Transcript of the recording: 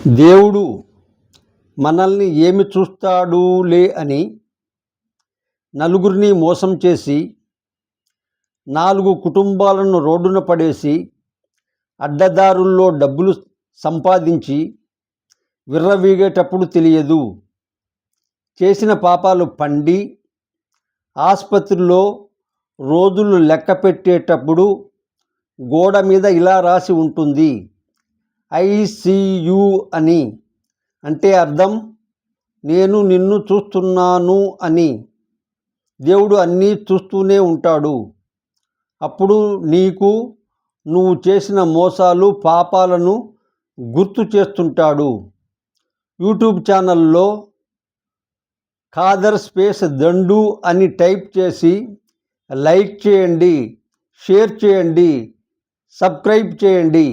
దేవుడు మనల్ని ఏమి చూస్తాడులే అని నలుగురిని మోసం చేసి 4 కుటుంబాలను రోడ్డున పడేసి అడ్డదారుల్లో డబ్బులు సంపాదించి విర్రవీగేటప్పుడు తెలియదు. చేసిన పాపాలు పండి ఆసుపత్రిలో రోజులు లెక్క పెట్టేటప్పుడు గోడ మీద ఇలా రాసి ఉంటుంది, ICU అని. అంటే అర్థం, నేను నిన్ను చూస్తున్నాను అని. దేవుడు అన్నీ చూస్తూనే ఉంటాడు. అప్పుడు నీకు నువ్వు చేసిన మోసాలు పాపాలను గుర్తు చేస్తుంటాడు. యూట్యూబ్ ఛానల్లో ఖాదర్ స్పేస్ దండు అని టైప్ చేసి లైక్ చేయండి, షేర్ చేయండి, సబ్స్క్రైబ్ చేయండి.